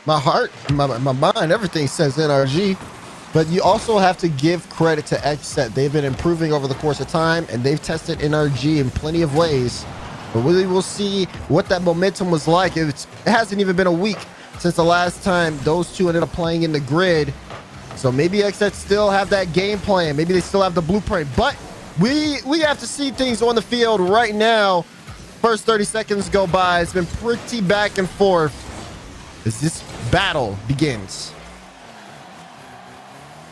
My heart, my mind, everything says NRG. But you also have to give credit to XSET. They've been improving over the course of time, and they've tested NRG in plenty of ways. But we will see what that momentum was like. It hasn't even been a week since the last time those two ended up playing in the grid. So maybe XSET still have that game plan. Maybe they still have the blueprint. But we have to see things on the field right now. First 30 seconds go by. It's been pretty back and forth as this battle begins.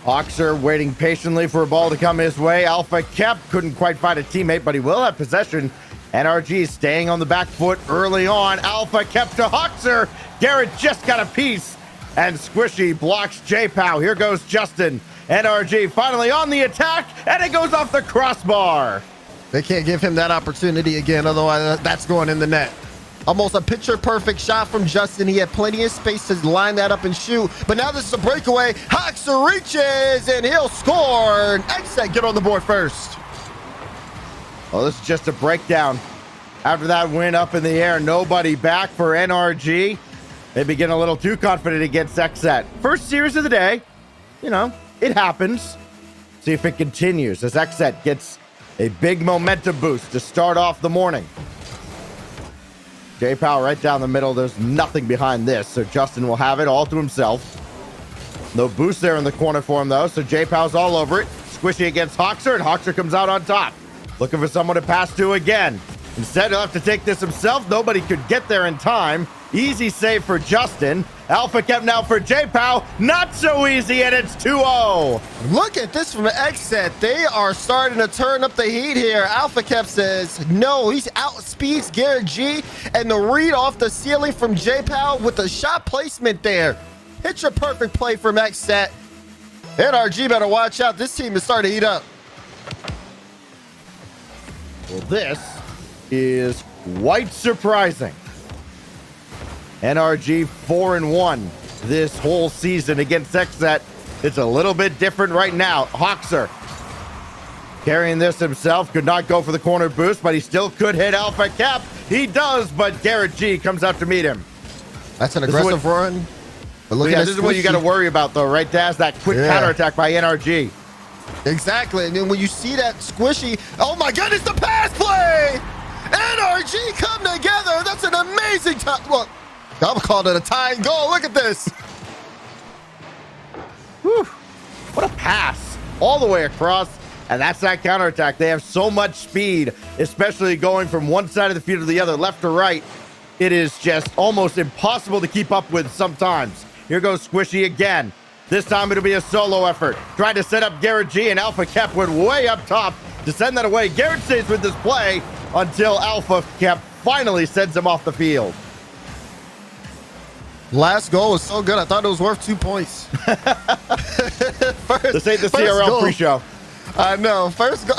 Hoxer waiting patiently for a ball to come his way. Alpha Kep couldn't quite find a teammate, but he will have possession. NRG staying on the back foot early on. Alpha Kep to Hoxer. Garrett just got a piece, and Squishy blocks J-Pow. Here goes Justin. NRG finally on the attack, and it goes off the crossbar. They can't give him that opportunity again, otherwise that's going in the net. Almost a picture-perfect shot from Justin. He had plenty of space to line that up and shoot. But now this is a breakaway. Hoxer reaches, and he'll score. XSET get on the board first. Well, this is just a breakdown. After that win up in the air, nobody back for NRG. They begin a little too confident against XSET. First series of the day. You know, it happens. See if it continues as XSET gets a big momentum boost to start off the morning. J-Pow right down the middle. There's nothing behind this, so Justin will have it all to himself. No boost there in the corner for him, though, so J-Pow's all over it. Squishy against Hoxer, and Hoxer comes out on top. Looking for someone to pass to again. Instead, he'll have to take this himself. Nobody could get there in time. Easy save for Justin. Alpha kept now for J-Pow. Not so easy, and it's 2-0. Look at this from XSET. They are starting to turn up the heat here. Alpha Kep says no. He outspeeds Garrett G, and the read off the ceiling from J-Pow with the shot placement there. Picture perfect play from XSET. NRG better watch out. This team is starting to heat up. Well, this is quite surprising. NRG 4-1 this whole season against XSET. It's a little bit different right now. Hoxer carrying this himself. Could not go for the corner boost, but he still could hit Alpha Kep. He does, but Garrett G comes out to meet him. That's an aggressive run. But look at this is what you got to worry about, though, right, Daz? That quick counterattack by NRG. Exactly. And then when you see that Squishy, oh my goodness, the pass play! NRG come together. That's an amazing time. Well, I'm calling it a tying goal. Look at this. Whew. What a pass all the way across. And that's that counterattack. They have so much speed, especially going from one side of the field to the other, left to right. It is just almost impossible to keep up with sometimes. Here goes Squishy again. This time it'll be a solo effort. Trying to set up Garrett G, and Alpha Kep went way up top to send that away. Garrett stays with this play until Alpha Kep finally sends him off the field. Last goal was so good. I thought it was worth 2 points. This ain't the CRL pre-show. I know. First goal.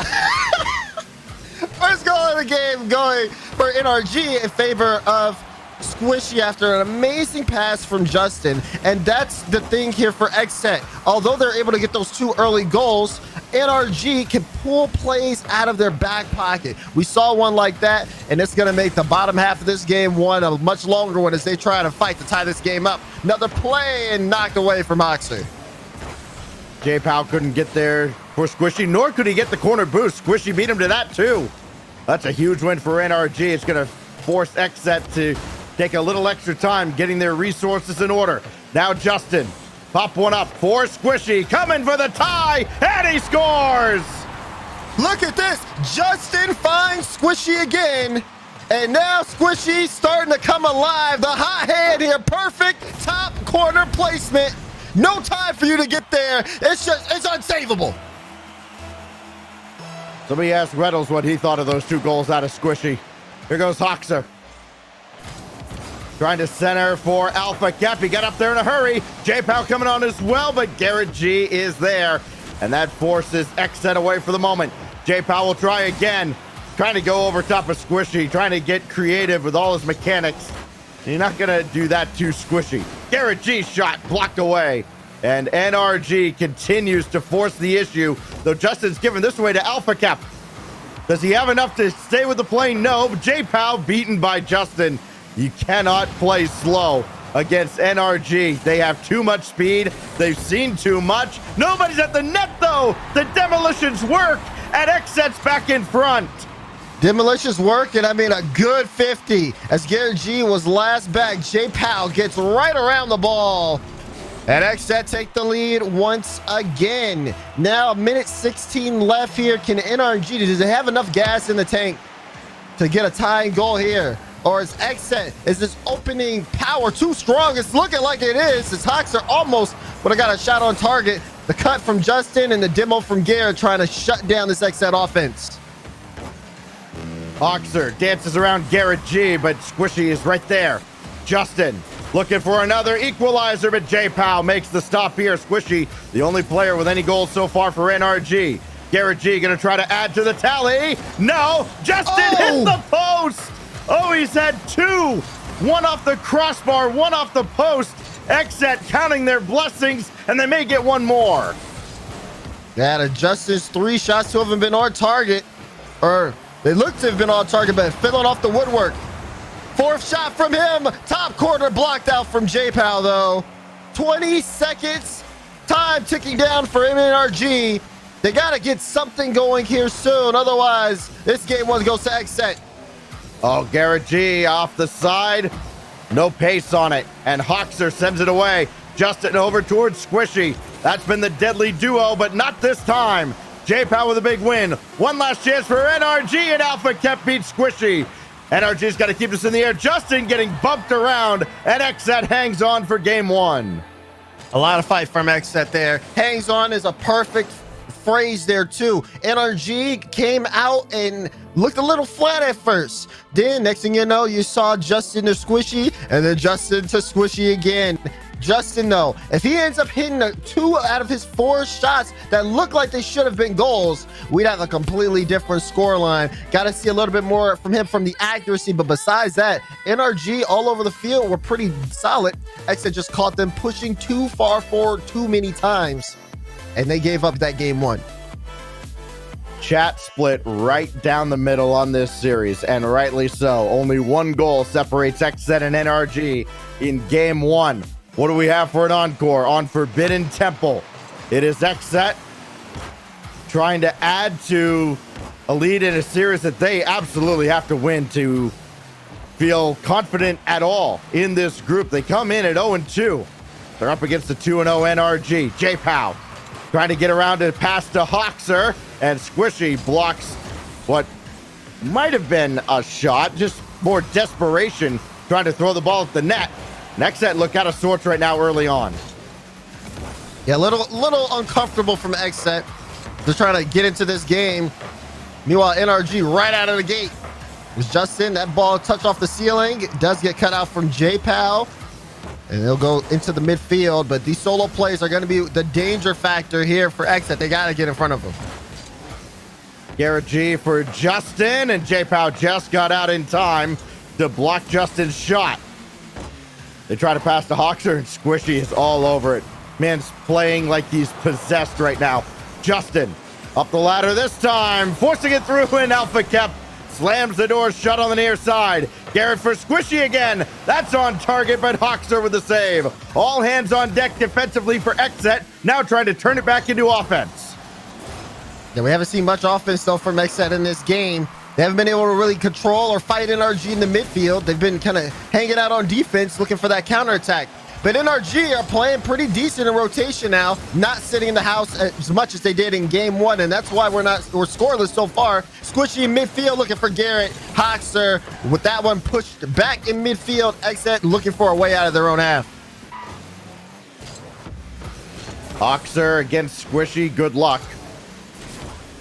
First goal of the game going for NRG in favor of Squishy after an amazing pass from Justin. And that's the thing here for XSET. Although they're able to get those 2 early goals, NRG can pull plays out of their back pocket. We saw one like that, and it's going to make the bottom half of this game one a much longer one as they try to fight to tie this game up. Another play and knocked away from Hoxer. J-Pow couldn't get there for Squishy, nor could he get the corner boost. Squishy beat him to that, too. That's a huge win for NRG. It's going to force XSET to take a little extra time getting their resources in order. Now Justin, pop one up for Squishy, coming for the tie, and he scores! Look at this. Justin finds Squishy again, and now Squishy's starting to come alive. The hot hand here, perfect top corner placement. No time for you to get there. It's unsavable. Somebody asked Reynolds what he thought of those 2 goals out of Squishy. Here goes Hoxer. Trying to center for Alpha Kep. He got up there in a hurry. J-Pow coming on as well, but Garrett G is there. And that forces XSET away for the moment. J-Pow will try again. Trying to go over top of Squishy. Trying to get creative with all his mechanics. You're not going to do that too Squishy. Garrett G's shot blocked away. And NRG continues to force the issue, though Justin's giving this away to Alpha Kep. Does he have enough to stay with the play? No. J-Pow beaten by Justin. You cannot play slow. against NRG. They have too much speed. They've seen too much. Nobody's at the net, though. The demolitions work, and XSET's back in front. Demolitions work, and I mean a good 50 as Garrett G was last back. J Powell gets right around the ball, and XSET take the lead once again. Now, a minute 16 left here. Can NRG, does it have enough gas in the tank to get a tying goal here? Or is XSET, is this opening power too strong? It's looking like it is. His Hawks are almost, but I got a shot on target. The cut from Justin and the demo from Garrett trying to shut down this XSET offense. Hoxer dances around Garrett G, but Squishy is right there. Justin looking for another equalizer, but J Powell makes the stop here. Squishy, the only player with any goals so far for NRG. Garrett G gonna try to add to the tally. No, Justin hit the post. Oh, he's had two. One off the crossbar, one off the post. XSET counting their blessings, and they may get one more. Yeah, Justin's 3 shots, 2 of them been on target. Or they look to have been on target, but filling off the woodwork. 4th shot from him. Top corner blocked out from J Powell, though. 20 seconds. Time ticking down for NRG. They got to get something going here soon. Otherwise, this game one goes to XSET. Oh, Garrett G off the side. No pace on it. And Hoxer sends it away. Justin over towards Squishy. That's been the deadly duo, but not this time. J Powell with a big win. One last chance for NRG, and Alpha Kept beats Squishy. NRG's got to keep this in the air. Justin getting bumped around, and XSET hangs on for game one. A lot of fight from XSET there. Hangs on is a perfect phrase there too. NRG came out and looked a little flat at first. Then next thing you know, you saw Justin to Squishy, and then Justin to Squishy again. Justin, though, if he ends up hitting 2 out of his 4 shots that look like they should have been goals, we'd have a completely different scoreline. Got to see a little bit more from him from the accuracy, but besides that, NRG all over the field were pretty solid. XSET just caught them pushing too far forward too many times, and they gave up that game one. Chat split right down the middle on this series, and rightly so. Only 1 goal separates XSET and NRG in game one. What do we have for an encore on Forbidden Temple? It is XSET trying to add to a lead in a series that they absolutely have to win to feel confident at all in this group. They come in at 0-2. They're up against the 2-0 NRG. J Powell trying to get around to pass to Hoxer, and Squishy blocks what might have been a shot, just more desperation trying to throw the ball at the net. XSET look out of sorts right now early on. Yeah, a little uncomfortable from XSET. They're trying to get into this game. Meanwhile, NRG right out of the gate. It's Justin. That ball touched off the ceiling. It does get cut out from J Powell, and they'll go into the midfield. But these solo plays are going to be the danger factor here for XSET. They got to get in front of them. Garrett G for Justin, and J Powell just got out in time to block Justin's shot. They try to pass to Hoxer, and Squishy is all over it. Man's playing like he's possessed right now. Justin up the ladder this time, forcing it through, and Alpha Kept slams the door shut on the near side. Garrett for Squishy again. That's on target, but Hoxer with the save. All hands on deck defensively for XSET, now trying to turn it back into offense. Yeah, we haven't seen much offense, though, from XSET in this game. They haven't been able to really control or fight NRG in the midfield. They've been kind of hanging out on defense, looking for that counterattack. But NRG are playing pretty decent in rotation now, not sitting in the house as much as they did in game one, and that's why we're scoreless so far. Squishy in midfield looking for Garrett. Hoxer with that one pushed back in midfield. XSET looking for a way out of their own half. Hoxer against Squishy, good luck.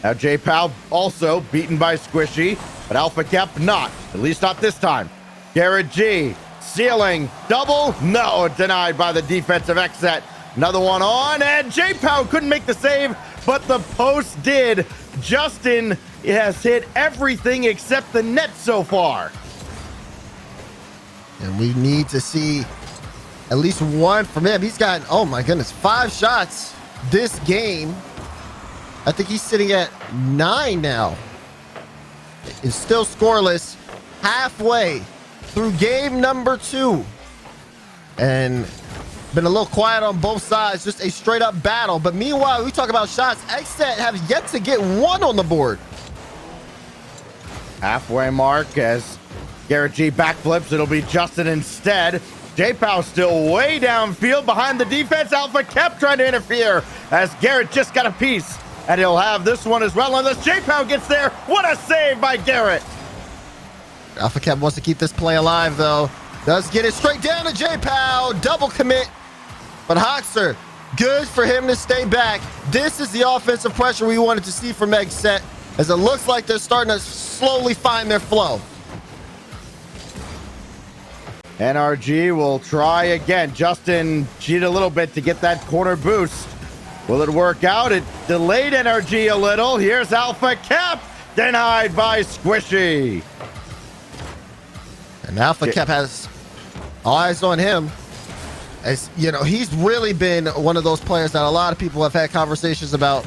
Now J Powell also beaten by Squishy, but Alpha Kept not, at least not this time. Garrett G, ceiling, double, no, denied by the defensive XSET. Another one on, and J Powell couldn't make the save, but the post did. Justin has hit everything except the net so far. And we need to see at least one from him. He's got, oh my goodness, 5 shots this game. I think he's sitting at 9 now. It's still scoreless halfway through game number 2. and been a little quiet on both sides, just a straight up battle. But meanwhile, we talk about shots. XSET have yet to get one on the board. Halfway mark as Garrett G backflips. It'll be Justin instead. J-Pow still way downfield behind the defense. Alpha kept trying to interfere as Garrett just got a piece. And he'll have this one as well unless J-Pow gets there. What a save by Garrett. Alpha Cap wants to keep this play alive, though. Does get it straight down to J-Pow. Double commit. But Hoxer, good for him to stay back. This is the offensive pressure we wanted to see from XSET, as it looks like they're starting to slowly find their flow. NRG will try again. Justin cheated a little bit to get that corner boost. Will it work out? It delayed NRG a little. Here's Alpha Cap, denied by Squishy. And Alpha Cap has eyes on him. As you know, he's really been one of those players that a lot of people have had conversations about.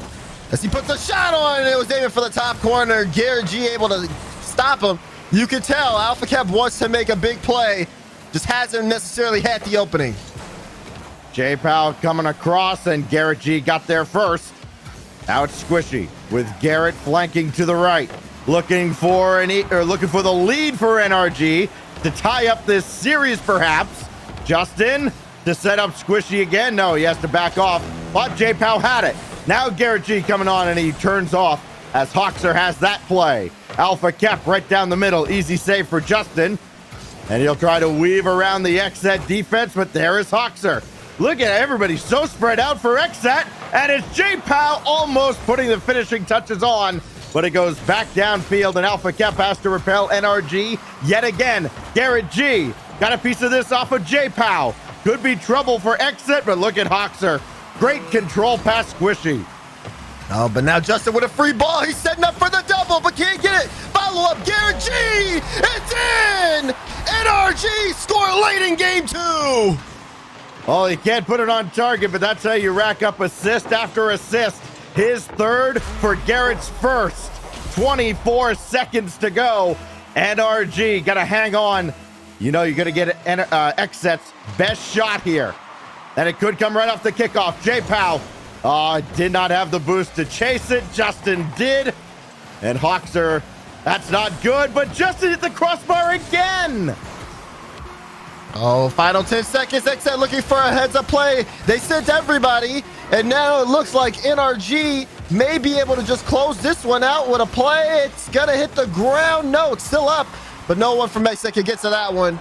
As he put the shot on, and it was aiming for the top corner. Garrett G able to stop him. You could tell Alpha Cap wants to make a big play, just hasn't necessarily had the opening. J-Pow coming across, and Garrett G got there first. Now it's Squishy with Garrett flanking to the right, looking for the lead for NRG to tie up this series, perhaps. Justin to set up Squishy again. No, he has to back off, but J-Pow had it. Now Garrett G coming on, and he turns off as Hoxer has that play. Alpha Cap right down the middle. Easy save for Justin. And he'll try to weave around the XSET defense, but there is Hoxer. Look at everybody so spread out for XSET, and it's J-Pow almost putting the finishing touches on, but it goes back downfield, and Alpha Cap has to repel NRG yet again. Garrett G got a piece of this off of J-Pow. Could be trouble for XSET, but look at Hoxer. Great control past Squishy. Oh, but now Justin with a free ball. He's setting up for the double, but can't get it. Follow up, Garrett G. It's in. NRG score late in game 2. Oh, he can't put it on target, but that's how you rack up assist after assist. His third for Garrett's first. 24 seconds to go. NRG got to hang on. You know you're going to get XSET's best shot here. And it could come right off the kickoff. J-Pow did not have the boost to chase it. Justin did. And Hoxer, that's not good, but Justin hit the crossbar again. Oh, final 10 seconds. XSET looking for a heads-up play. They sent everybody, and now it looks like NRG may be able to just close this one out with a play. It's going to hit the ground. No, it's still up, but no one from XSET can get to that one.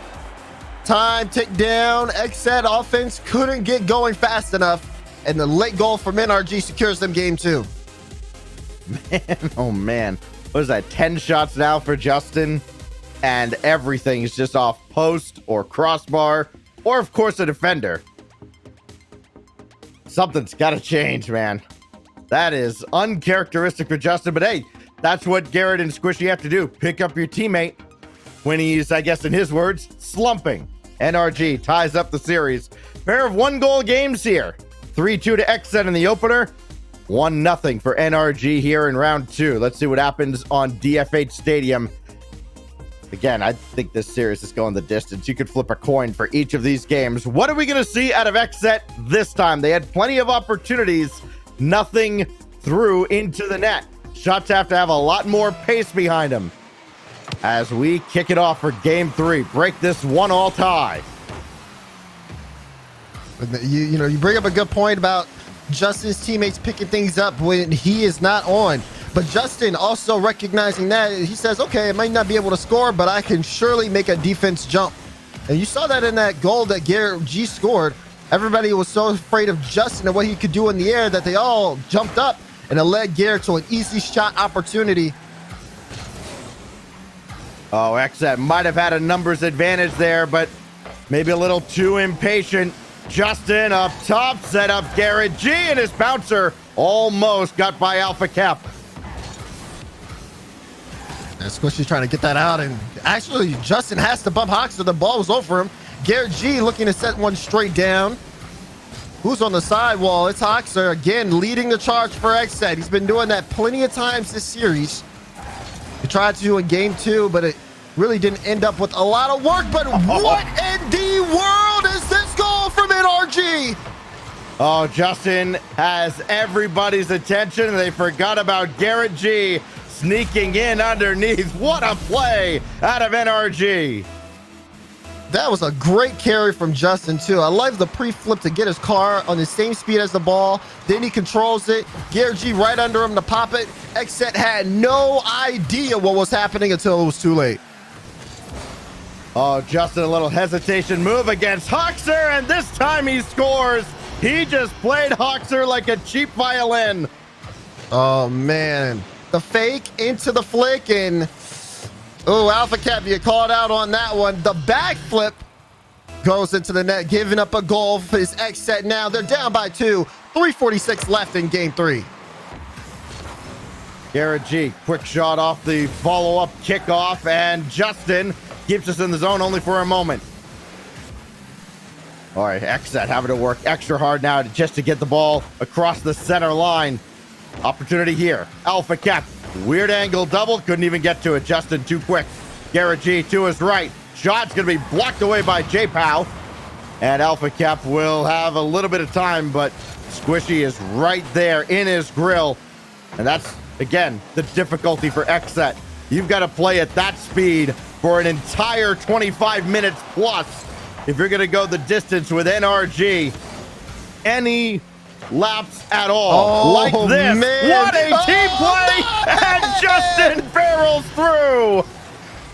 Time tick down. XSET offense couldn't get going fast enough, and the late goal from NRG secures them game 2. Man, oh man. What is that, 10 shots now for Justin? And everything is just off post or crossbar, or of course a defender. Something's got to change, man. That is uncharacteristic for Justin, but hey, that's what Garrett and Squishy have to do. Pick up your teammate when he's, I guess in his words, slumping. NRG ties up the series. Pair of 1-goal games here. 3-2 to XSET in the opener. 1-0 for NRG here in round 2. Let's see what happens on DFH Stadium. Again, I think this series is going the distance. You could flip a coin for each of these games. What are we going to see out of XSET this time? They had plenty of opportunities. Nothing through into the net. Shots have to have a lot more pace behind them. As we kick it off for game 3. Break this 1-1 tie. You bring up a good point about Justin's teammates picking things up when he is not on. But Justin also recognizing that, he says, okay, I might not be able to score, but I can surely make a defense jump. And you saw that in that goal that Garrett G scored. Everybody was so afraid of Justin and what he could do in the air that they all jumped up, and it led Garrett to an easy shot opportunity. Oh, XSET might have had a numbers advantage there, but maybe a little too impatient. Justin up top, set up Garrett G, and his bouncer almost got by Alpha Cap. And Squishy's trying to get that out, and actually Justin has to bump Hoxer. The ball was over him. Garrett G looking to set one straight down. Who's on the sidewall? It's Hoxer again, leading the charge for XSET. He's been doing that plenty of times this series. He tried to do in game 2, but it really didn't end up with a lot of work. But what in the world is this going NRG. Oh, Justin has everybody's attention. They forgot about Garrett G sneaking in underneath. What a play out of NRG. That was a great carry from Justin, too. I love the pre-flip to get his car on the same speed as the ball. Then he controls it. Garrett G right under him to pop it. XSET had no idea what was happening until it was too late. Oh, Justin, a little hesitation move against Hoxer, and this time he scores. He just played Hoxer like a cheap violin. Oh, man. The fake into the flick, and oh, Alpha Cap, you called out on that one. The backflip goes into the net, giving up a goal for his XSET now. They're down by 2. 3:46 left in game 3. Garrett G, quick shot off the follow-up kickoff, and Justin keeps us in the zone only for a moment. All right, XSET having to work extra hard now just to get the ball across the center line. Opportunity here. Alpha Cap, weird angle double, couldn't even get to it. Justin too quick. Garrett G to his right. Shot's gonna be blocked away by J-Pow. And Alpha Cap will have a little bit of time, but Squishy is right there in his grill. And that's, again, the difficulty for XSET. You've got to play at that speed for an entire 25 minutes plus if you're gonna go the distance with NRG. Any laps at all like this. Man. What a team play! No! And Justin barrels through.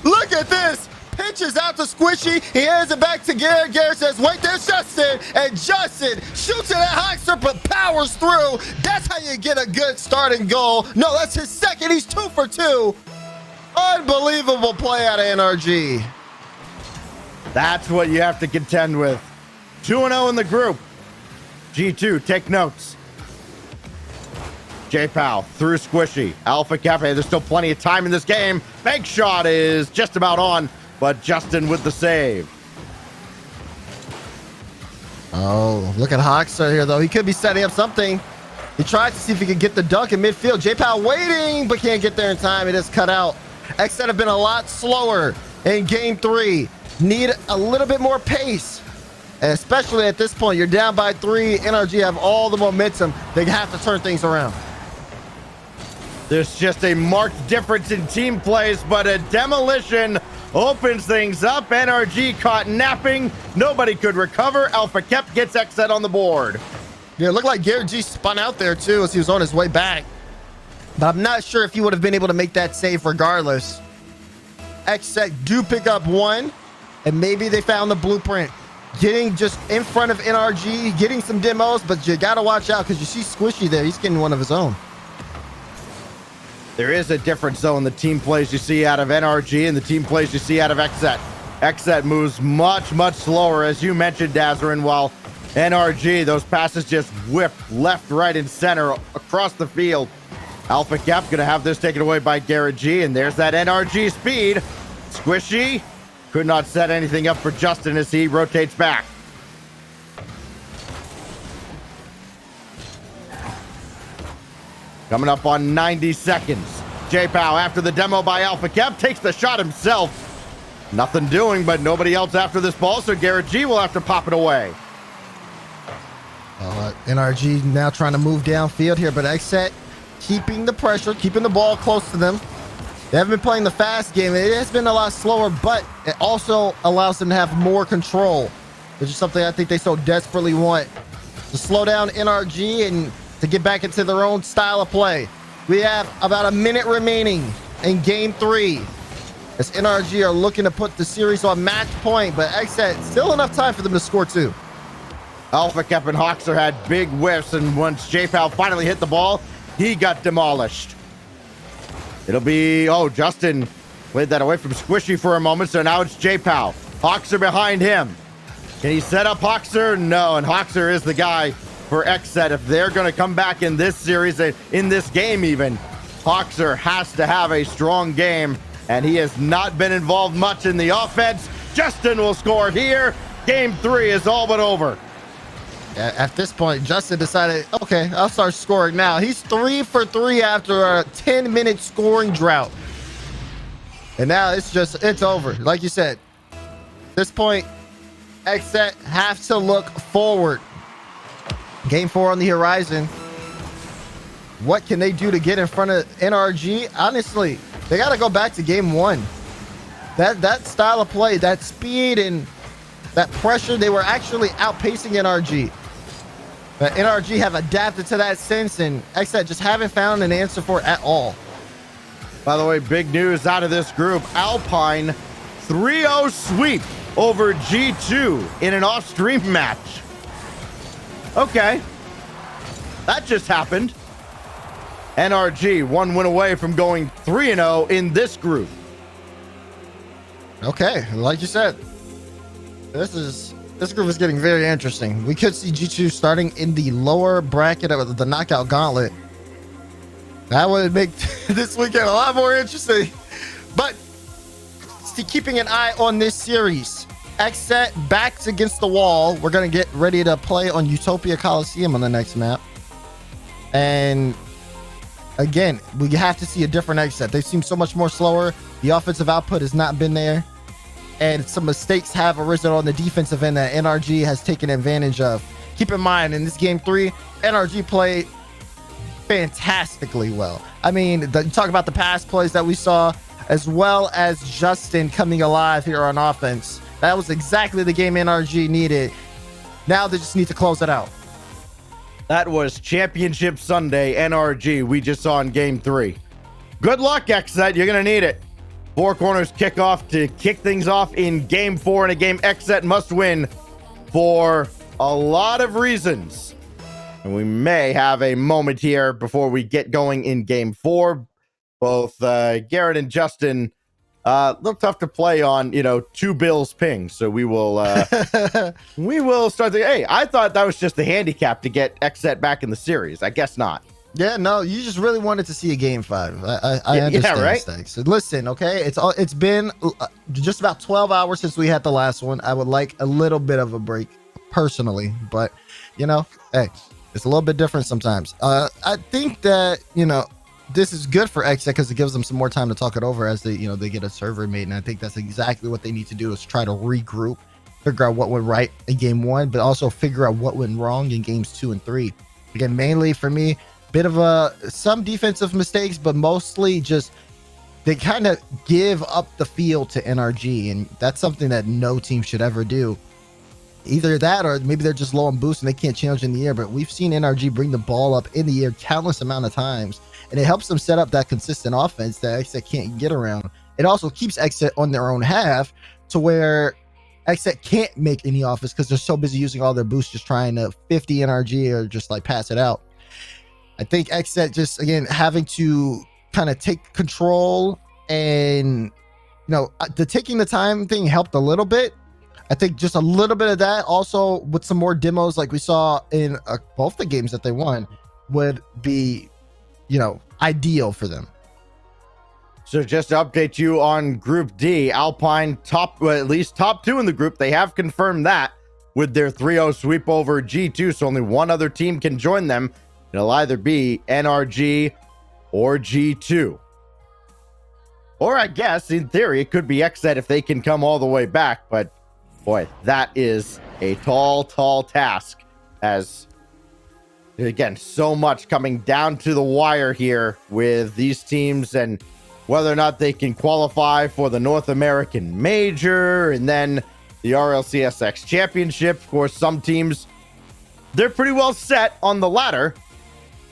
Look at this. Pitches out to Squishy. He hands it back to Garrett. Garrett says, wait, there's Justin. And Justin shoots it at Hoxer, but powers through. That's how you get a good starting goal. No, that's his second. He's 2 for 2. Unbelievable play out of NRG. That's what you have to contend with. 2-0 in the group. G2, take notes. J-Pow through Squishy. Alpha Cafe, there's still plenty of time in this game. Bank shot is just about on, but Justin with the save. Oh, look at Hoxer here, though. He could be setting up something. He tried to see if he could get the dunk in midfield. J-Pow waiting, but can't get there in time. It is cut out. XSET have been a lot slower in game 3. Need a little bit more pace. Especially at this point, you're down by 3. NRG have all the momentum. They have to turn things around. There's just a marked difference in team plays, but a demolition opens things up. NRG caught napping. Nobody could recover. Alpha Kep gets XSET on the board. Yeah, it looked like Garrett G spun out there too as he was on his way back. But I'm not sure if he would have been able to make that save regardless. XSET do pick up 1, and maybe they found the blueprint. Getting just in front of NRG, getting some demos, but you got to watch out because you see Squishy there. He's getting one of his own. There is a difference, though, in the team plays you see out of NRG and the team plays you see out of XSET. XSET moves much, much slower, as you mentioned, Dazarin, while NRG, those passes just whip left, right, and center across the field. Alpha Cap going to have this taken away by Garrett G, and there's that NRG speed. Squishy could not set anything up for Justin as he rotates back. Coming up on 90 seconds. J-Pow, after the demo by Alpha Cap, takes the shot himself. Nothing doing, but nobody else after this ball, so Garrett G will have to pop it away. NRG now trying to move downfield here, but XSET keeping the pressure, keeping the ball close to them. They haven't been playing the fast game. It has been a lot slower, but it also allows them to have more control, which is something I think they so desperately want. To slow down NRG and to get back into their own style of play. We have about a minute remaining in game 3 as NRG are looking to put the series on match point, but XSET still enough time for them to score 2. Alpha Cap and Hoxer had big whiffs, and once J-Pow finally hit the ball, he got demolished. It'll be, oh, Justin played that away from Squishy for a moment, so now it's J-Pow. Hoxer behind him. Can he set up Hoxer? No, and Hoxer is the guy for XSET. If they're going to come back in this series, in this game even, Hoxer has to have a strong game, and he has not been involved much in the offense. Justin will score here. Game 3 is all but over. At this point, Justin decided, okay, I'll start scoring now. He's 3 for 3 after a 10-minute scoring drought. And now it's over. Like you said, at this point, XSET have to look forward. Game 4 on the horizon. What can they do to get in front of NRG? Honestly, they got to go back to game 1. That style of play, that speed and that pressure, they were actually outpacing NRG. But NRG have adapted to that since, and XSET just haven't found an answer for it at all. By the way, big news out of this group. Alpine 3-0 sweep over G2 in an off-stream match. Okay. That just happened. NRG, 1 win away from going 3-0 in this group. Okay, like you said, this group is getting very interesting. We could see G2 starting in the lower bracket of the knockout gauntlet. That would make this weekend a lot more interesting. But keeping an eye on this series. XSET backs against the wall. We're going to get ready to play on Utopia Coliseum on the next map. And again, we have to see a different XSET. They seem so much more slower. The offensive output has not been there. And some mistakes have arisen on the defensive end that NRG has taken advantage of. Keep in mind, in this game 3, NRG played fantastically well. I mean, you talk about the pass plays that we saw, as well as Justin coming alive here on offense. That was exactly the game NRG needed. Now they just need to close it out. That was Championship Sunday NRG we just saw in game 3. Good luck, XSET. You're going to need it. Four corners kickoff to kick things off in game 4, and a game XSET must win for a lot of reasons. And we may have a moment here before we get going in game 4. Both Garrett and Justin look tough to play on, 2 Bills ping. So we will we will start the. Hey, I thought that was just the handicap to get XSET back in the series. I guess not. Yeah, no, you just really wanted to see a game 5. I understand. Yeah, right? Stakes. So listen, okay, it's been just about 12 hours since we had the last one. I would like a little bit of a break personally, but hey, it's a little bit different sometimes. I think that this is good for XSET because it gives them some more time to talk it over as they get a server made, and I think that's exactly what they need to do, is try to regroup, figure out what went right in game 1, but also figure out what went wrong in games 2 and 3. Again, mainly for me, bit of some defensive mistakes, but mostly just they kind of give up the field to NRG, and that's something that no team should ever do. Either that, or maybe they're just low on boost and they can't challenge in the air. But we've seen NRG bring the ball up in the air countless amount of times, and it helps them set up that consistent offense that XSET can't get around. It also keeps XSET on their own half to where XSET can't make any offense because they're so busy using all their boosts just trying to 50 NRG or just like pass it out. I think XSET just, again, having to kind of take control, and the taking the time thing helped a little bit. I think just a little bit of that, also with some more demos like we saw in both the games that they won, would be ideal for them. So just to update you on Group D, Alpine at least top 2 in the group. They have confirmed that with their 3-0 sweep over G2, so only one other team can join them. It'll either be NRG or G2. Or I guess, in theory, it could be XSET if they can come all the way back. But, boy, that is a tall, tall task. As, again, so much coming down to the wire here with these teams and whether or not they can qualify for the North American Major and then the RLCS X Championship. Of course, some teams, they're pretty well set on the ladder.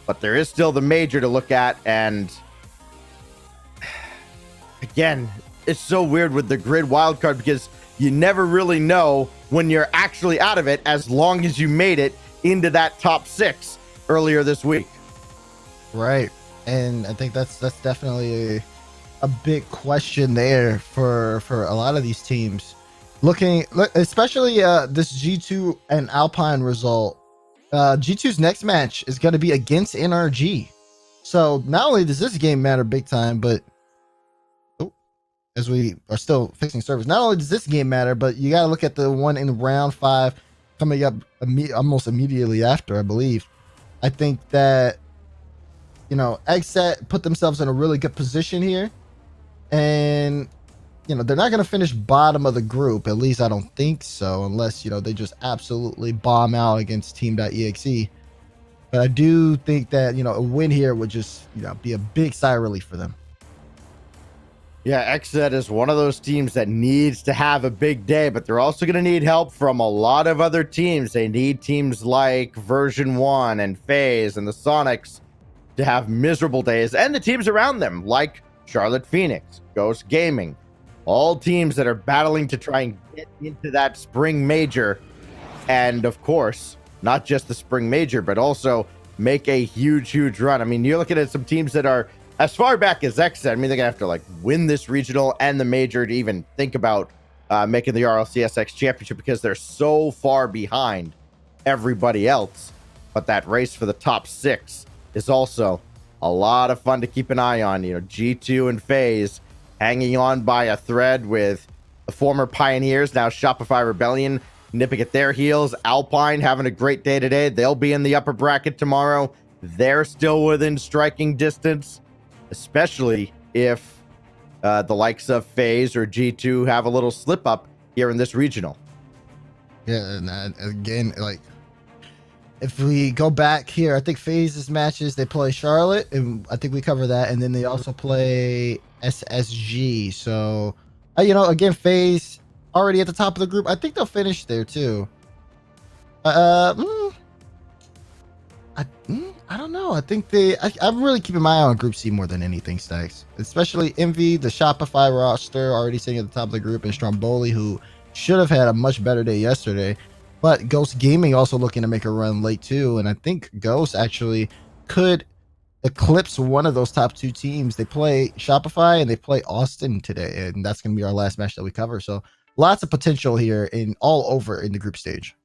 But there is still the major to look at, and again, it's so weird with the grid wildcard because you never really know when you're actually out of it, as long as you made it into that top 6 earlier this week. Right, and I think that's definitely a big question there for a lot of these teams. Looking, especially this G2 and Alpine result. G2's next match is going to be against NRG. So not only does this game matter big time, but as we are still fixing servers, not only does this game matter, but you got to look at the one in round 5 coming up almost immediately after, I believe. I think that, XSET put themselves in a really good position here. And, they're not going to finish bottom of the group. At least I don't think so, unless, they just absolutely bomb out against Team.exe. But I do think that, you know, a win here would just, you know, be a big sigh of relief for them. Yeah, XSET is one of those teams that needs to have a big day, but they're also going to need help from a lot of other teams. They need teams like Version 1 and FaZe and the Sonics to have miserable days, and the teams around them like Charlotte Phoenix, Ghost Gaming, all teams that are battling to try and get into that spring major. And of course, not just the spring major, but also make a huge run. I mean, you're looking at some teams that are as far back as XSET. I mean, they're gonna have to like win this regional and the major to even think about making the RLCS championship, because they're so far behind everybody else. But that race for the top 6 is also a lot of fun to keep an eye on. You know, G2 and FaZe hanging on by a thread with the former Pioneers, now Shopify Rebellion, nipping at their heels. Alpine having a great day today. They'll be in the upper bracket tomorrow. They're still within striking distance, especially if the likes of FaZe or G2 have a little slip up here in this regional. Yeah, and again, like, if we go back here, I think FaZe's matches, they play Charlotte, and I think we cover that, and then they also play SSG. So, you know, again, FaZe already at the top of the group. I think they'll finish there too. I don't know. I think I'm really keeping my eye on Group C more than anything, Stacks. Especially Envy, the Shopify roster, already sitting at the top of the group, and Stromboli, who should have had a much better day yesterday. But Ghost Gaming also looking to make a run late too, and I think Ghost actually could eclipse one of those top 2 teams. They play Shopify and they play Austin today, and that's going to be our last match that we cover. So lots of potential here in all over in the group stage.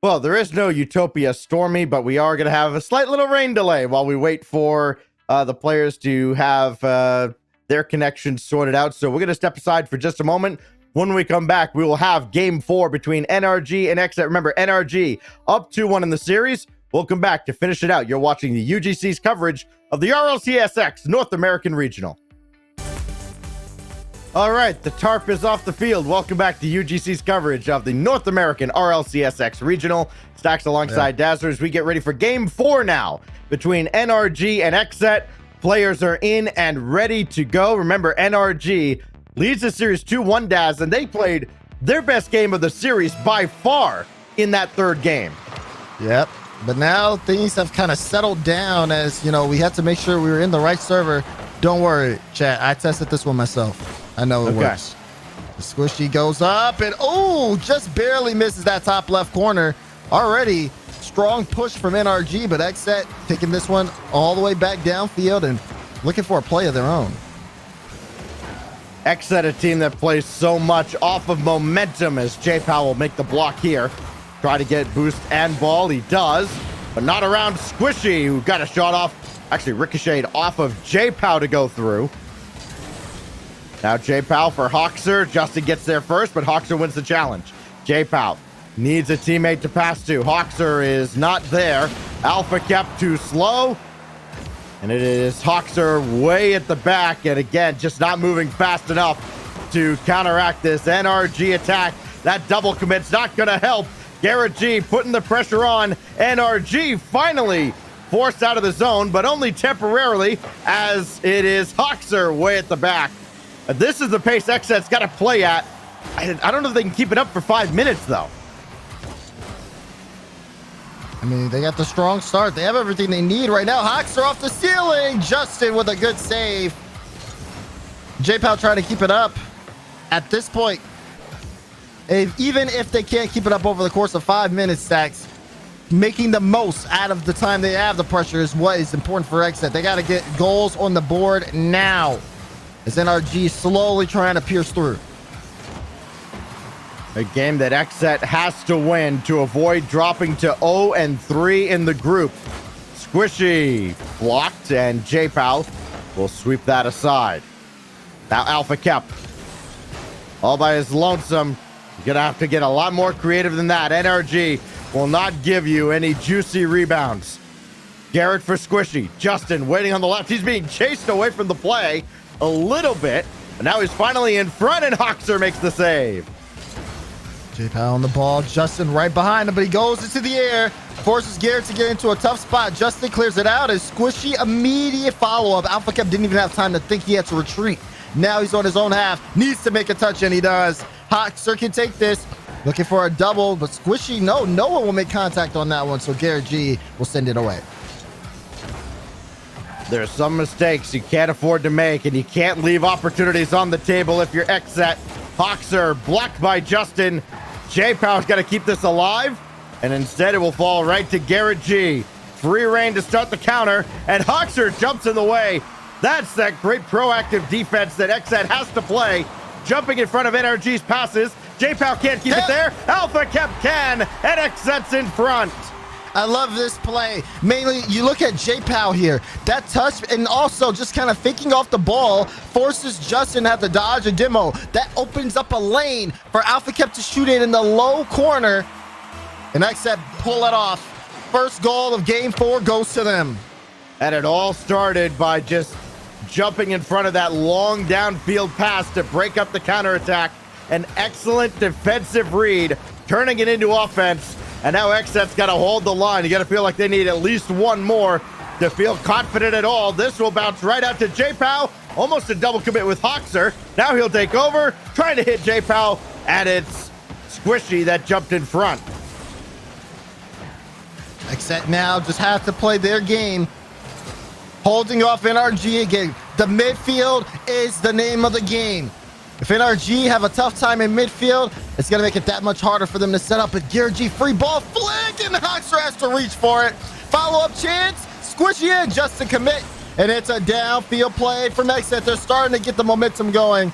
Well, there is no Utopia Stormy, but we are going to have a slight little rain delay while we wait for the players to have their connections sorted out. So we're going to step aside for just a moment. When we come back, we will have Game 4 between NRG and XSET. Remember, NRG up 2-1 in the series. We'll come back to finish it out. You're watching the UGC's coverage of the RLCSX North American Regional. All right, the tarp is off the field. Welcome back to UGC's coverage of the North American RLCSX Regional. Stacks alongside Dazzlers. We get ready for Game 4 now between NRG and XSET. Players are in and ready to go. Remember, NRG leads the series 2-1, Daz, and they played their best game of the series by far in that third game. Yep. But now things have kind of settled down, as, you know, we had to make sure we were in the right server. Don't worry, chat. I tested this one myself. I know it works. The squishy goes up and, oh, just barely misses that top left corner. Already strong push from NRG, but XSET taking this one all the way back downfield and looking for a play of their own. XSET, a team that plays so much off of momentum, as J-Pow will make the block here. Try to get boost and ball. He does, but not around Squishy, who got a shot off, actually ricocheted off of J-Pow to go through. Now J-Pow for Hoxer. Justin gets there first, but Hoxer wins the challenge. J-Pow needs a teammate to pass to. Hoxer is not there. Alpha kept too slow. And it is Hoxer way at the back, and again, just not moving fast enough to counteract this NRG attack. That double commit's not going to help. Garrett G putting the pressure on. NRG finally forced out of the zone, but only temporarily, as it is Hoxer way at the back. This is the pace XSET's got to play at. I don't know if they can keep it up for 5 minutes, though. I mean, they got the strong start. They have everything they need right now. Hoxer off the ceiling. Justin with a good save. J-Pow trying to keep it up. At this point, even if they can't keep it up over the course of 5 minutes, Stacks, making the most out of the time they have the pressure is what is important for XSET. They got to get goals on the board now, as NRG slowly trying to pierce through. A game that XSET has to win to avoid dropping to 0-3 in the group. Squishy blocked, and J-Pow will sweep that aside. Now Alpha Kep, all by his lonesome. You're gonna have to get a lot more creative than that. NRG will not give you any juicy rebounds. Garrett for Squishy. Justin waiting on the left. He's being chased away from the play a little bit, but now he's finally in front, and Hoxer makes the save. J-Pow on the ball. Justin right behind him, but he goes into the air. Forces Garrett to get into a tough spot. Justin clears it out. His squishy immediate follow-up. Alpha Cap didn't even have time to think he had to retreat. Now he's on his own half. Needs to make a touch, and he does. Hoxer can take this. Looking for a double, but squishy, no one will make contact on that one, so Garrett G will send it away. There's some mistakes you can't afford to make, and you can't leave opportunities on the table if you're XSET. Hoxer blocked by Justin. J-Pow's got to keep this alive, and instead it will fall right to Garrett G. Free reign to start the counter, and Hoxer jumps in the way. That's that great proactive defense that XSET has to play. Jumping in front of NRG's passes. J-Pow can't keep it there. Alpha Cap can, and XSET's in front. I love this play. Mainly, you look at J-Pow here. That touch and also just kind of faking off the ball forces Justin to have to dodge a demo. That opens up a lane for Alpha Cap to shoot it in the low corner. And XSET pull it off. First goal of game 4 goes to them. And it all started by just jumping in front of that long downfield pass to break up the counterattack. An excellent defensive read, turning it into offense. And now XSET's got to hold the line. You got to feel like they need at least one more to feel confident at all. This will bounce right out to J-Pow. Almost a double commit with Hoxer. Now he'll take over, trying to hit J-Pow, and it's Squishy that jumped in front. XSET now just have to play their game. Holding off NRG again. The midfield is the name of the game. If NRG have a tough time in midfield, it's going to make it that much harder for them to set up. But Garrett G free ball flick, and Hoxer has to reach for it. Follow-up chance. Squishy in just to commit. And it's a downfield play from XSET. They're starting to get the momentum going.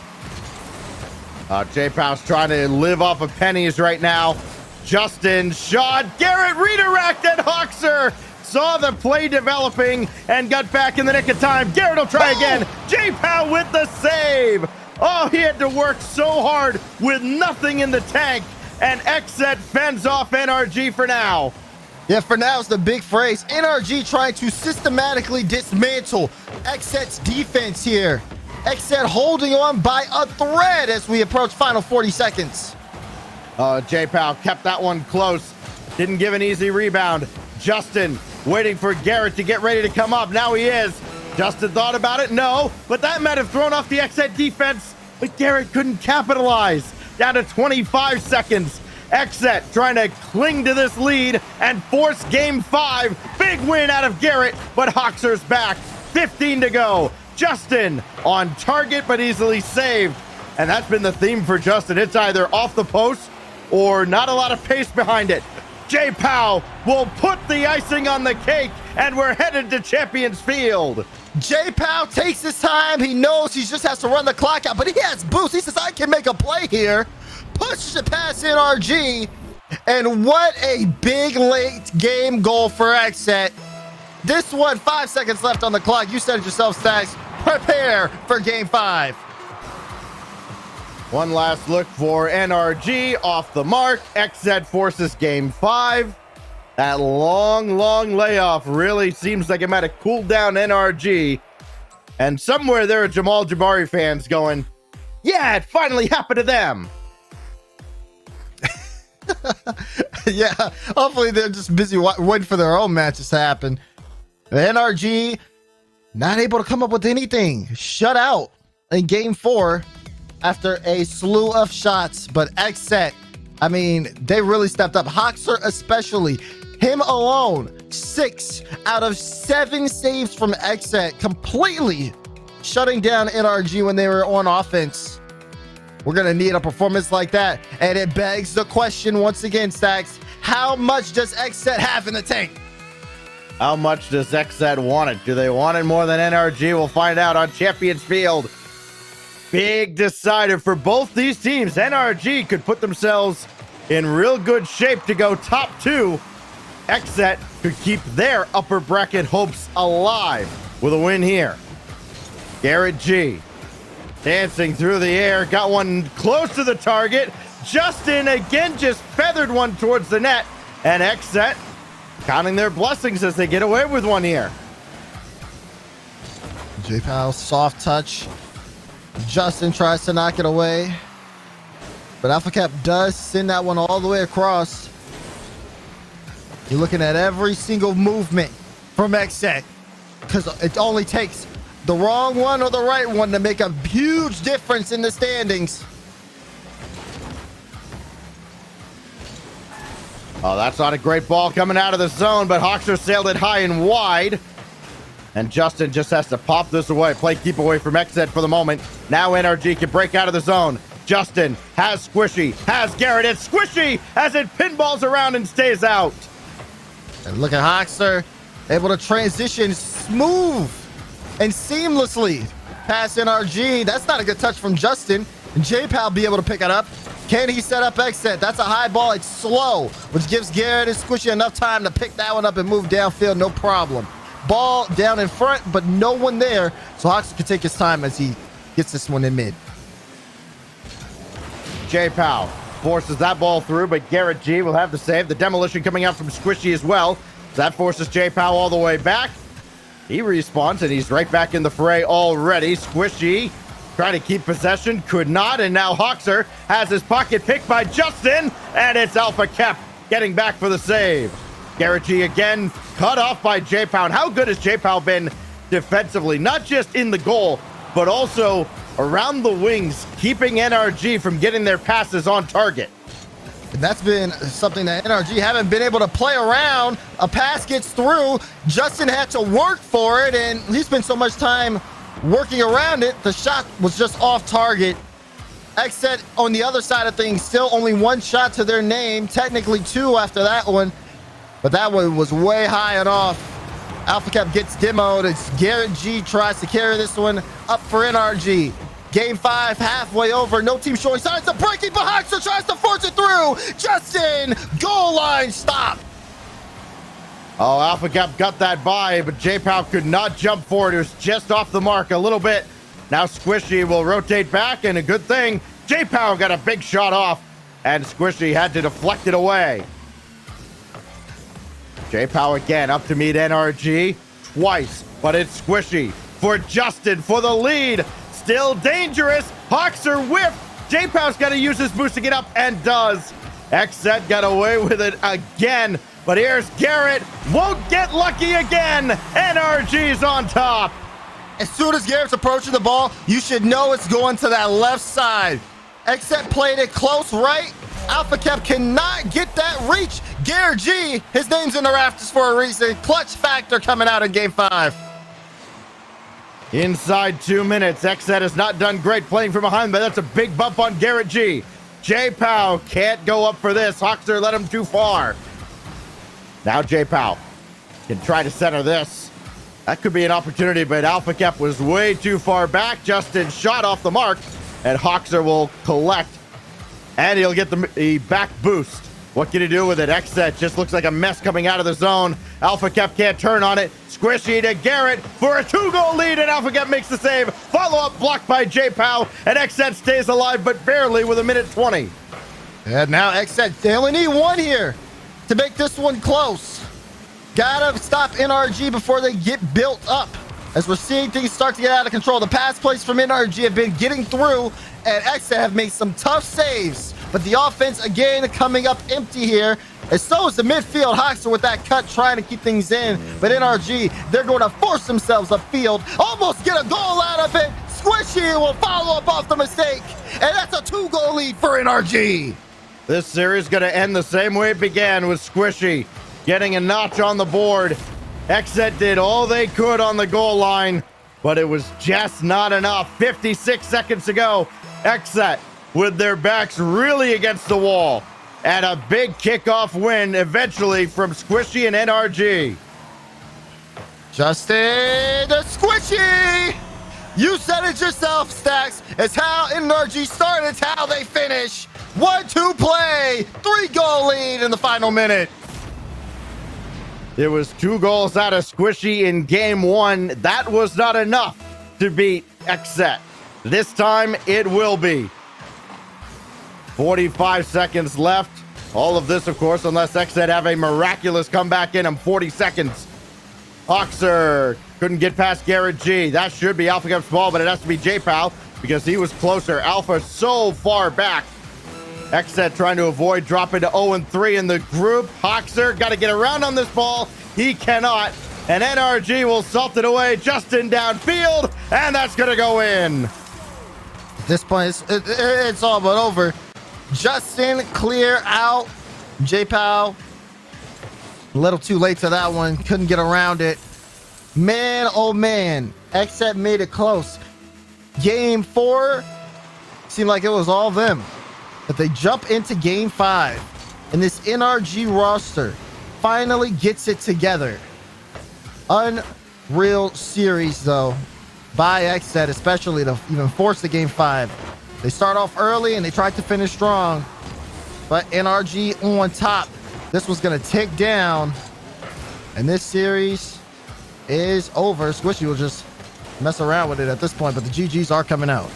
J-Pow's trying to live off of pennies right now. Justin shot. Garrett redirected. Hoxer saw the play developing and got back in the nick of time. Garrett will try again. J-Pow with the save. Oh, he had to work so hard with nothing in the tank. And XSET fends off NRG for now. Yeah, for now is the big phrase. NRG trying to systematically dismantle XSET's defense here. XSET holding on by a thread as we approach final 40 seconds. J-Pow kept that one close. Didn't give an easy rebound. Justin waiting for Garrett to get ready to come up. Now he is. Justin thought about it. No, but that might have thrown off the XSET defense. But Garrett couldn't capitalize. Down to 25 seconds. XSET trying to cling to this lead and force game 5. Big win out of Garrett, but Hoxer's back. 15 to go. Justin on target, but easily saved. And that's been the theme for Justin. It's either off the post or not a lot of pace behind it. J-Pow will put the icing on the cake, and we're headed to Champions Field. J-Pow takes his time. He knows he just has to run the clock out, but he has boost. He says, I can make a play here. Pushes it past NRG. And what a big late game goal for XSET. This one, 5 seconds left on the clock. You said it yourself, Stacks. Prepare for game 5. One last look for NRG off the mark. XSET forces game 5. That long layoff really seems like it might have cooled down NRG. And somewhere there are Jamal Jabari fans going, yeah, it finally happened to them. Yeah, hopefully they're just busy waiting for their own matches to happen. The NRG not able to come up with anything. Shut out in game 4 after a slew of shots. But XSET, I mean, they really stepped up. Hoxer especially. Him alone, 6 out of 7 saves from XSET, completely shutting down NRG when they were on offense. We're going to need a performance like that. And it begs the question once again, Stacks, how much does XSET have in the tank? How much does XSET want it? Do they want it more than NRG? We'll find out on Champions Field. Big decider for both these teams. NRG could put themselves in real good shape to go top 2. XSET could keep their upper bracket hopes alive with a win here. Garrett G dancing through the air, got one close to the target. Justin again just feathered one towards the net, and XSET counting their blessings as they get away with one here. J-Pow, soft touch. Justin tries to knock it away. But Alpha Cap does send that one all the way across. You're looking at every single movement from XSET, because it only takes the wrong one or the right one to make a huge difference in the standings. Oh, that's not a great ball coming out of the zone, but Hawkster sailed it high and wide. And Justin just has to pop this away. Play keep away from XSET for the moment. Now NRG can break out of the zone. Justin has Squishy, has Garrett. It's Squishy as it pinballs around and stays out. And look at Hawkster, able to transition smooth and seamlessly past NRG. That's not a good touch from Justin. And J-Pal be able to pick it up. Can he set up XSET? That's a high ball. It's slow, which gives Garrett and Squishy enough time to pick that one up and move downfield. No problem. Ball down in front, but no one there. So Hawkster can take his time as he gets this one in mid. J-Pow forces that ball through, but Garrett G will have the save. The demolition coming out from Squishy as well. That forces J-Pow all the way back. He respawns, and he's right back in the fray already. Squishy trying to keep possession, could not, and now Hawkster has his pocket picked by Justin, and it's Alpha Cap getting back for the save. Garrett G again cut off by J-Pow. How good has J-Pow been defensively, not just in the goal, but also around the wings, keeping NRG from getting their passes on target. And that's been something that NRG haven't been able to play around. A pass gets through. Justin had to work for it, and he spent so much time working around it. The shot was just off target. XSET on the other side of things, still only one shot to their name. Technically two after that one, but that one was way high and off. Alpha Cap gets demoed. It's Garrett G tries to carry this one up for NRG. Game 5 halfway over. No team showing signs of breaking, but Hawkster tries to force it through. Justin, goal line stop. Oh, Alpha Cap got that by, but J-Pow could not jump forward. It was just off the mark a little bit. Now Squishy will rotate back, and a good thing, J-Pow got a big shot off, and Squishy had to deflect it away. J-Pow again up to meet NRG twice, but it's Squishy for Justin for the lead. Still dangerous. Hawkster whiffed. J-Pow's got to use his boost to get up, and does. XSET got away with it again, but here's Garrett. Won't get lucky again. NRG's on top. As soon as Garrett's approaching the ball, you should know it's going to that left side. XSET played it close right. Alpha Cap cannot get that reach. Garrett G, his name's in the rafters for a reason. Clutch factor coming out in game 5. Inside 2 minutes, XSET has not done great playing from behind, but that's a big bump on Garrett G. J-Pow can't go up for this. Hawkster let him too far. Now J-Pow can try to center this. That could be an opportunity, but Alpha Cap was way too far back. Justin shot off the mark, and Hawkster will collect, and he'll get the back boost. What can he do with it? XSET just looks like a mess coming out of the zone. Alpha Cap can't turn on it. Squishy to Garrett for a 2-goal lead, and Alpha Cap makes the save. Follow-up blocked by J-Pow, and XSET stays alive, but barely with 1:20. And now XSET, they only need one here to make this one close. Gotta stop NRG before they get built up. As we're seeing things start to get out of control, the pass plays from NRG have been getting through, and XSET have made some tough saves. But the offense, again, coming up empty here. And so is the midfield. Hawkster with that cut, trying to keep things in. But NRG, they're going to force themselves upfield. Almost get a goal out of it. Squishy will follow up off the mistake. And that's a 2-goal lead for NRG. This series going to end the same way it began, with Squishy getting a notch on the board. XSET did all they could on the goal line, but it was just not enough. 56 seconds to go. XSET with their backs really against the wall, and a big kickoff win eventually from Squishy and NRG. Justin the Squishy! You said it yourself, Stacks. It's how NRG started, it's how they finish. 1-2 play, 3-goal lead in the final minute. There was 2 goals out of Squishy in game 1. That was not enough to beat XSET. This time it will be. 45 seconds left. All of this, of course, unless XSET have a miraculous comeback in them. 40 seconds. Hawkster couldn't get past Garrett G. That should be Alpha Cap's ball, but it has to be J-Pow because he was closer. Alpha so far back. XSET trying to avoid dropping to 0-3 in the group. Hoxer got to get around on this ball. He cannot. And NRG will salt it away just in downfield. And that's going to go in. At this point, it's all but over. Justin, clear out. J-Pow, a little too late to that one. Couldn't get around it. Man, oh man. XSET made it close. Game 4 seemed like it was all them. But they jump into game 5. And this NRG roster finally gets it together. Unreal series, though, by XSET, especially to even force the game 5. They start off early and they tried to finish strong. But NRG on top. This was going to tick down. And this series is over. Squishy will just mess around with it at this point, but the GGs are coming out.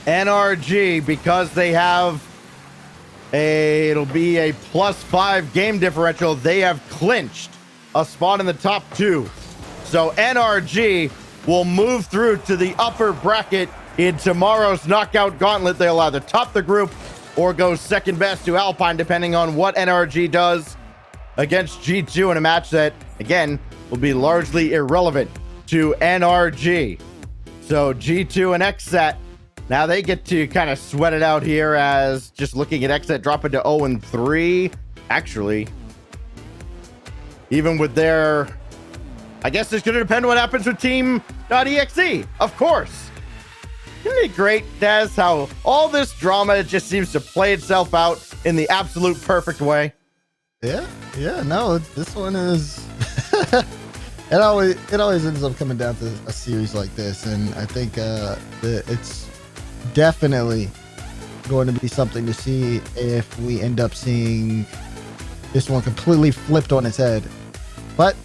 NRG, because they have it'll be a +5 game differential, they have clinched a spot in the top 2. So NRG will move through to the upper bracket in tomorrow's knockout gauntlet. They'll either top the group or go second best to Alpine, depending on what NRG does against G2 in a match that, again, will be largely irrelevant to NRG. So G2 and XSET, now they get to kind of sweat it out here, as just looking at XSET dropping to 0-3. Actually, even with their, I guess it's going to depend on what happens with Team.exe, of course. Isn't it great, Des, how all this drama just seems to play itself out in the absolute perfect way? Yeah, no, this one is it always ends up coming down to a series like this, and I think it's definitely going to be something to see if we end up seeing this one completely flipped on its head. But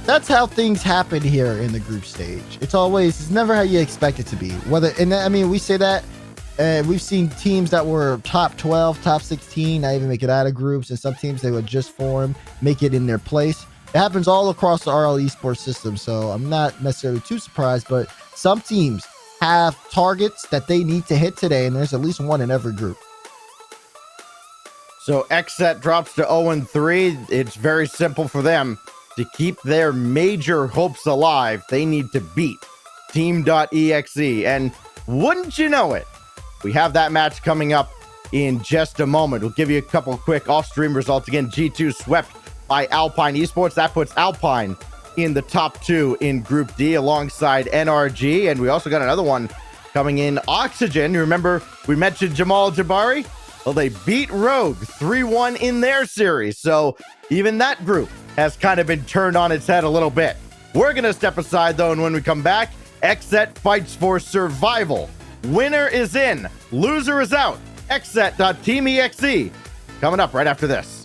that's how things happen here in the group stage. It's never how you expect it to be. We say that, we've seen teams that were top 12, top 16, not even make it out of groups, and some teams they would just form, make it in their place. It happens all across the RL esports system, so I'm not necessarily too surprised, but some teams have targets that they need to hit today, and there's at least one in every group. So XSET drops to 0-3. It's very simple for them. To keep their major hopes alive, they need to beat Team.exe. And wouldn't you know it, we have that match coming up in just a moment. We'll give you a couple quick off-stream results. Again, G2 swept by Alpine Esports. That puts Alpine in the top 2 in Group D alongside NRG. And we also got another one coming in, Oxygen. You remember we mentioned Jamal Jabari? Well, they beat Rogue 3-1 in their series. So even that group has kind of been turned on its head a little bit. We're going to step aside, though, and when we come back, XSET fights for survival. Winner is in, loser is out. XSET.Team.exe coming up right after this.